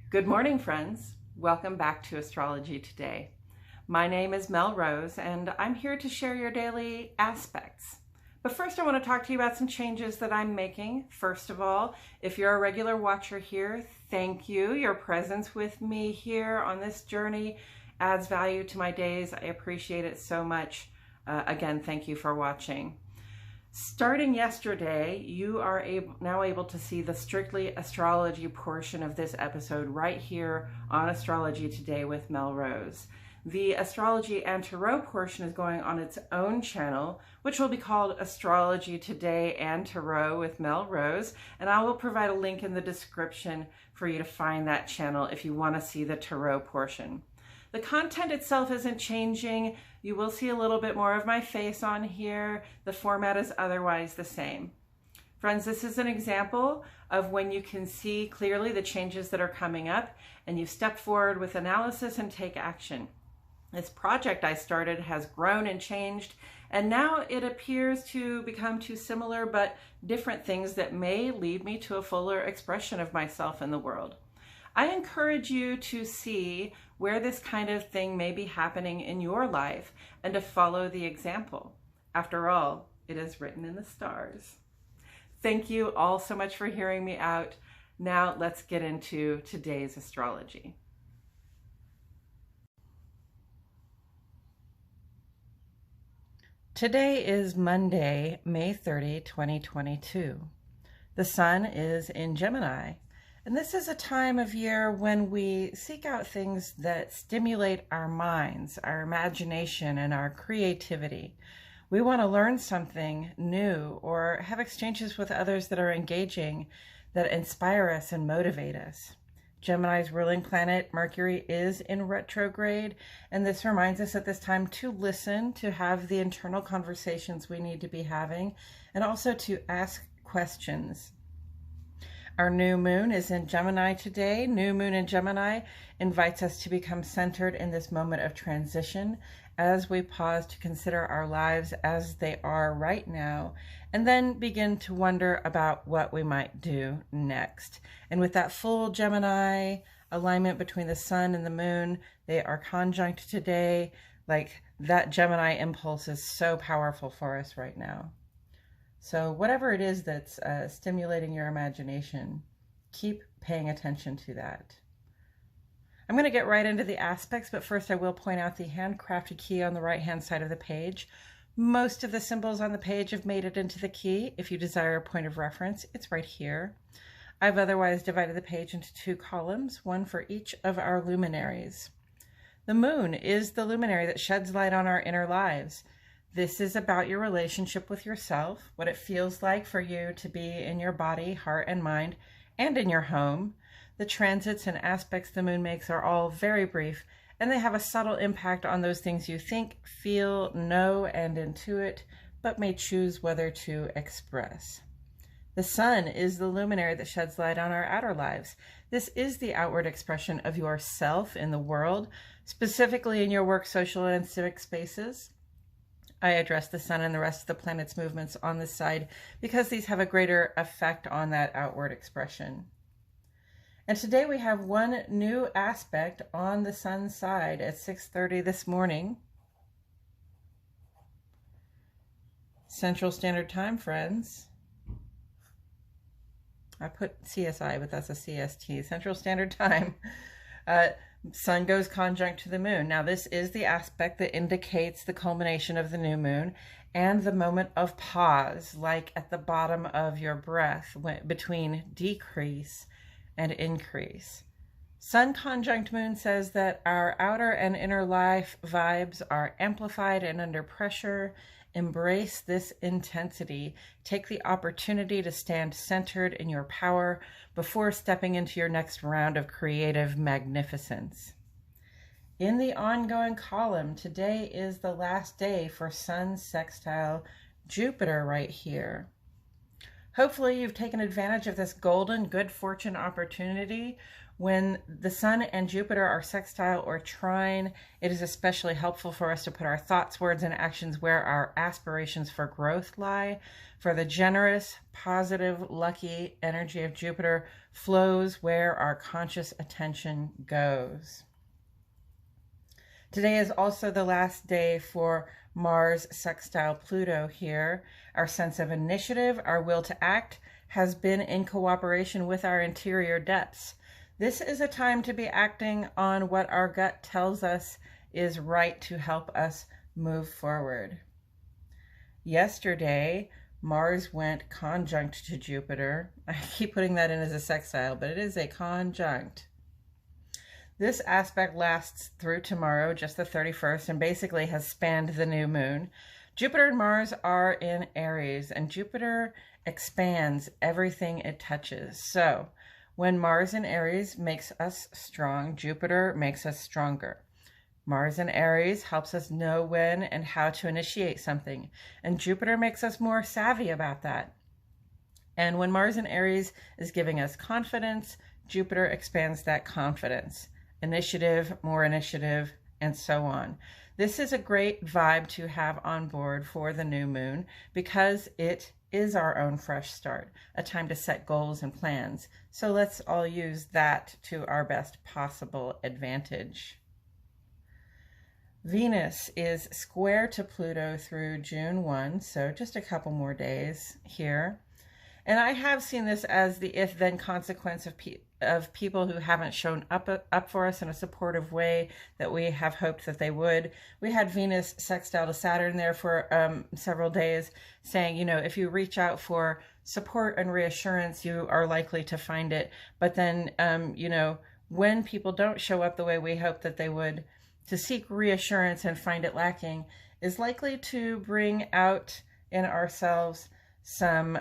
Good morning, friends. Welcome back to Astrology Today. My name is Mel Rose, and I'm here to share your daily aspects. But first, I want to talk to you about some changes that I'm making. First of all, if you're a regular watcher here, thank you. Your presence with me here on this journey adds value to my days. I appreciate it so much. Again, thank you for watching. Starting yesterday, you are now able to see the strictly astrology portion of this episode right here on Astrology Today with Mel Rose. The astrology and tarot portion is going on its own channel, which will be called Astrology Today and Tarot with Mel Rose, and I will provide a link in the description for you to find that channel if you want to see the tarot portion. The content itself isn't changing. You will see a little bit more of my face on here. The format is otherwise the same. Friends, this is an example of when you can see clearly the changes that are coming up and you step forward with analysis and take action. This project I started has grown and changed, and now it appears to become two similar but different things that may lead me to a fuller expression of myself in the world. I encourage you to see where this kind of thing may be happening in your life and to follow the example. After all, it is written in the stars. Thank you all so much for hearing me out. Now let's get into today's astrology. Today is Monday, May 30, 2022. The sun is in Gemini. And this is a time of year when we seek out things that stimulate our minds, our imagination, and our creativity. We want to learn something new or have exchanges with others that are engaging, that inspire us and motivate us. Gemini's ruling planet, Mercury, is in retrograde, and this reminds us at this time to listen, to have the internal conversations we need to be having, and also to ask questions. Our new moon is in Gemini today. New moon in Gemini invites us to become centered in this moment of transition as we pause to consider our lives as they are right now, and then begin to wonder about what we might do next. And with that full Gemini alignment between the sun and the moon, they are conjunct today. Like, that Gemini impulse is so powerful for us right now. So whatever it is that's stimulating your imagination, keep paying attention to that. I'm going to get right into the aspects, but first I will point out the handcrafted key on the right-hand side of the page. Most of the symbols on the page have made it into the key. If you desire a point of reference, it's right here. I've otherwise divided the page into two columns, one for each of our luminaries. The moon is the luminary that sheds light on our inner lives. This is about your relationship with yourself, what it feels like for you to be in your body, heart, and mind, and in your home. The transits and aspects the moon makes are all very brief, and they have a subtle impact on those things you think, feel, know, and intuit, but may choose whether to express. The sun is the luminary that sheds light on our outer lives. This is the outward expression of yourself in the world, specifically in your work, social, and civic spaces. I address the sun and the rest of the planet's movements on this side because these have a greater effect on that outward expression. And today we have one new aspect on the sun's side at 6:30 this morning. Central Standard Time, friends. I put CSI, but that's a CST, Central Standard Time. Sun goes conjunct to the moon. Now, this is the aspect that indicates the culmination of the new moon and the moment of pause, like at the bottom of your breath between decrease and increase. Sun conjunct moon says that our outer and inner life vibes are amplified and under pressure. Embrace this intensity. Take the opportunity to stand centered in your power before stepping into your next round of creative magnificence. In the ongoing column, today is the last day for Sun sextile Jupiter right here. Hopefully you've taken advantage of this golden good fortune opportunity. When the Sun and Jupiter are sextile or trine, it is especially helpful for us to put our thoughts, words, and actions where our aspirations for growth lie. For the generous, positive, lucky energy of Jupiter flows where our conscious attention goes. Today is also the last day for Mars sextile Pluto here. Our sense of initiative, our will to act, has been in cooperation with our interior depths. This is a time to be acting on what our gut tells us is right to help us move forward. Yesterday, Mars went conjunct to Jupiter. I keep putting that in as a sextile, but it is a conjunct. This aspect lasts through tomorrow, just the 31st, and basically has spanned the new moon. Jupiter and Mars are in Aries, and Jupiter expands everything it touches. So when Mars in Aries makes us strong, Jupiter makes us stronger. Mars in Aries helps us know when and how to initiate something, and Jupiter makes us more savvy about that. And when Mars in Aries is giving us confidence, Jupiter expands that confidence. Initiative, more initiative, and so on. This is a great vibe to have on board for the new moon because it is our own fresh start, a time to set goals and plans. So let's all use that to our best possible advantage. Venus is square to Pluto through June 1, so just a couple more days here. And I have seen this as the if-then consequence of people who haven't shown up for us in a supportive way that we have hoped that they would. We had Venus sextile to Saturn there for several days, saying, you know, if you reach out for support and reassurance, you are likely to find it. But then, you know, when people don't show up the way we hope that they would, to seek reassurance and find it lacking is likely to bring out in ourselves some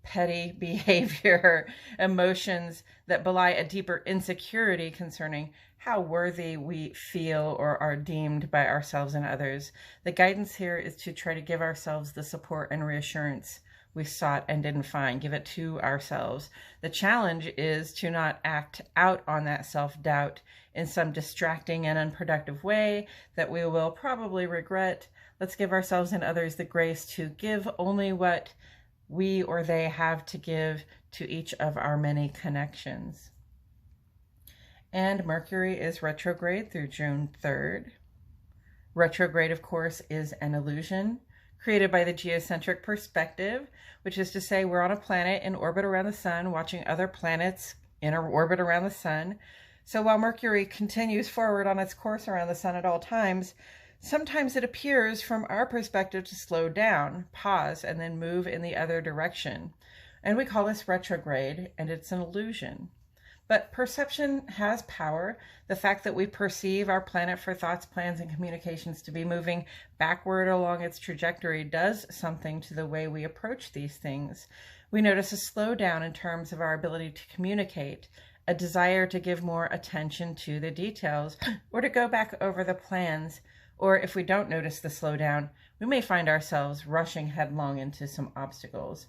petty behavior, emotions that belie a deeper insecurity concerning how worthy we feel or are deemed by ourselves and others. The guidance here is to try to give ourselves the support and reassurance we sought and didn't find. Give it to ourselves. The challenge is to not act out on that self-doubt in some distracting and unproductive way that we will probably regret. Let's give ourselves and others the grace to give only what we or they have to give to each of our many connections. And Mercury is retrograde through June 3rd. Retrograde, of course, is an illusion created by the geocentric perspective, which is to say we're on a planet in orbit around the sun, watching other planets in orbit around the sun. So while Mercury continues forward on its course around the sun at all times, sometimes it appears from our perspective to slow down, pause, and then move in the other direction. And we call this retrograde, and it's an illusion. But perception has power. The fact that we perceive our planet for thoughts, plans, and communications to be moving backward along its trajectory does something to the way we approach these things. We notice a slowdown in terms of our ability to communicate, a desire to give more attention to the details, or to go back over the plans. Or if we don't notice the slowdown, we may find ourselves rushing headlong into some obstacles.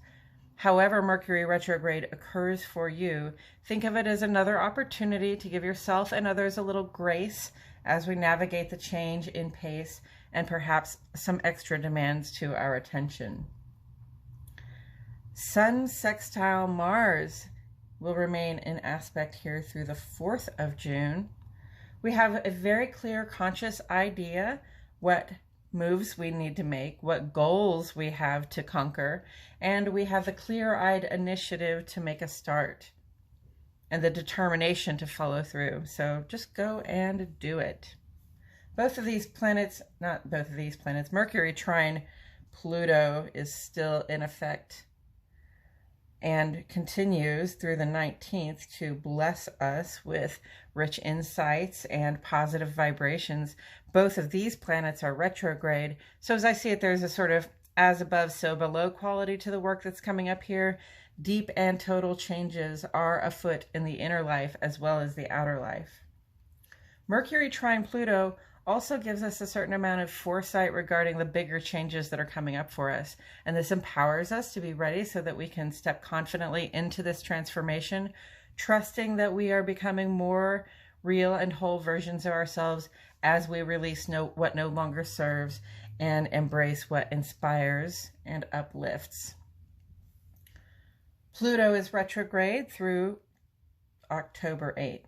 However Mercury retrograde occurs for you, think of it as another opportunity to give yourself and others a little grace as we navigate the change in pace and perhaps some extra demands to our attention. Sun sextile Mars will remain in aspect here through the 4th of June. We have a very clear conscious idea what moves we need to make, what goals we have to conquer, and we have the clear-eyed initiative to make a start and the determination to follow through. So just go and do it. Mercury trine Pluto is still in effect and continues through the 19th to bless us with rich insights and positive vibrations. Both of these planets are retrograde. So as I see it, there's a sort of as above, so below quality to the work that's coming up here. Deep and total changes are afoot in the inner life as well as the outer life. Mercury trine Pluto also gives us a certain amount of foresight regarding the bigger changes that are coming up for us. And this empowers us to be ready so that we can step confidently into this transformation, trusting that we are becoming more real and whole versions of ourselves as we release what no longer serves and embrace what inspires and uplifts. Pluto is retrograde through October 8th.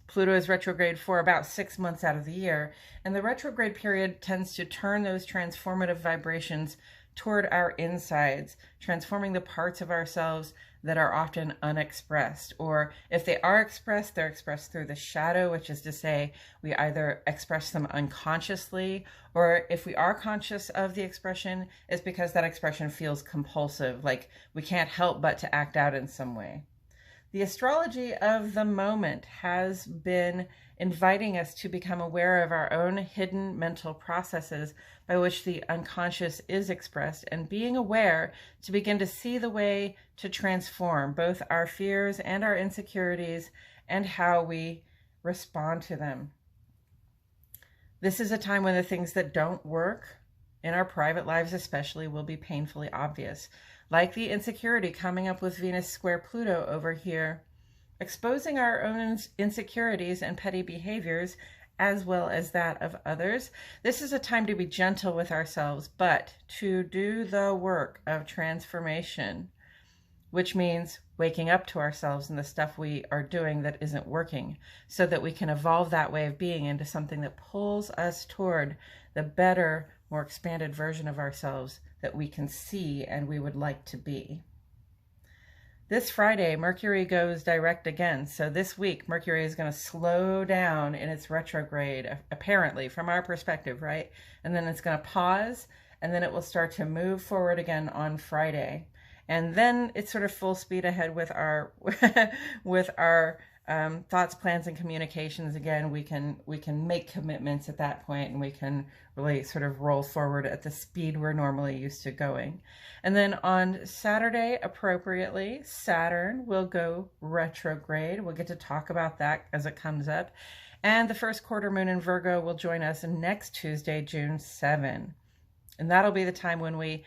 Pluto is retrograde for about 6 months out of the year, and the retrograde period tends to turn those transformative vibrations toward our insides, transforming the parts of ourselves that are often unexpressed. Or if they are expressed, they're expressed through the shadow, which is to say we either express them unconsciously, or if we are conscious of the expression, it's because that expression feels compulsive, like we can't help but to act out in some way. The astrology of the moment has been inviting us to become aware of our own hidden mental processes by which the unconscious is expressed, and being aware to begin to see the way to transform both our fears and our insecurities and how we respond to them. This is a time when the things that don't work in our private lives especially will be painfully obvious, like the insecurity coming up with Venus square Pluto over here, exposing our own insecurities and petty behaviors as well as that of others. This is a time to be gentle with ourselves, but to do the work of transformation, which means waking up to ourselves and the stuff we are doing that isn't working, so that we can evolve that way of being into something that pulls us toward the better, more expanded version of ourselves that we can see and we would like to be. This Friday, Mercury goes direct again. So this week, Mercury is going to slow down in its retrograde, apparently, from our perspective, right? And then it's going to pause, and then it will start to move forward again on Friday. And then it's sort of full speed ahead with our with our thoughts, plans, and communications. Again, we can make commitments at that point, and we can really sort of roll forward at the speed we're normally used to going. And then on Saturday, appropriately, Saturn will go retrograde. We'll get to talk about that as it comes up. And the first quarter moon in Virgo will join us next Tuesday, June 7. And that'll be the time when we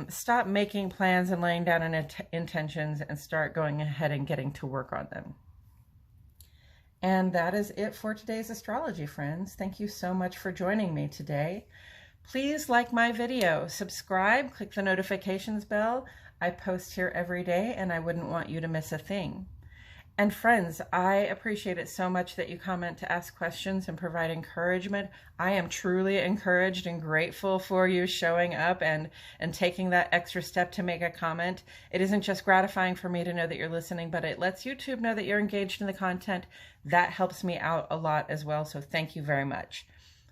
stop making plans and laying down intentions and start going ahead and getting to work on them. And that is it for today's astrology, friends. Thank you so much for joining me today. Please like my video, subscribe, click the notifications bell. I post here every day, and I wouldn't want you to miss a thing. And friends, I appreciate it so much that you comment to ask questions and provide encouragement. I am truly encouraged and grateful for you showing up and taking that extra step to make a comment. It isn't just gratifying for me to know that you're listening, but it lets YouTube know that you're engaged in the content. That helps me out a lot as well, so thank you very much.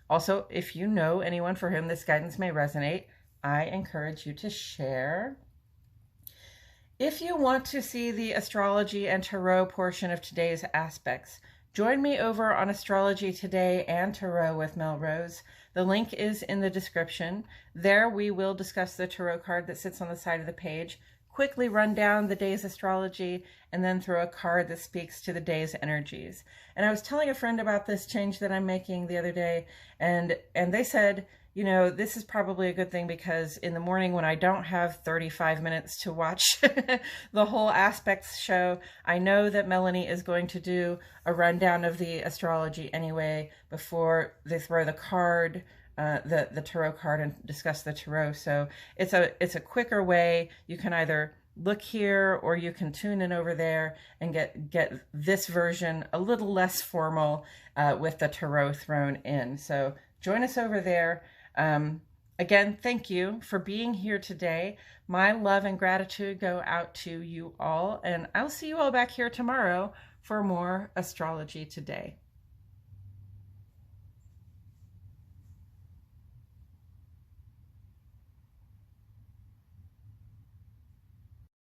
Also, if you know anyone for whom this guidance may resonate, I encourage you to share. If you want to see the astrology and tarot portion of today's aspects, join me over on Astrology Today and Tarot with Melrose. The link is in the description. There we will discuss the tarot card that sits on the side of the page, quickly run down the day's astrology, and then throw a card that speaks to the day's energies. And I was telling a friend about this change that I'm making the other day, and they said, you know, this is probably a good thing because in the morning when I don't have 35 minutes to watch the whole aspects show, I know that Melanie is going to do a rundown of the astrology anyway before they throw the card, the tarot card, and discuss the tarot. So it's a quicker way. You can either look here or you can tune in over there and get this version a little less formal with the tarot thrown in. So join us over there. Again, thank you for being here today. My love and gratitude go out to you all, and I'll see you all back here tomorrow for more Astrology Today.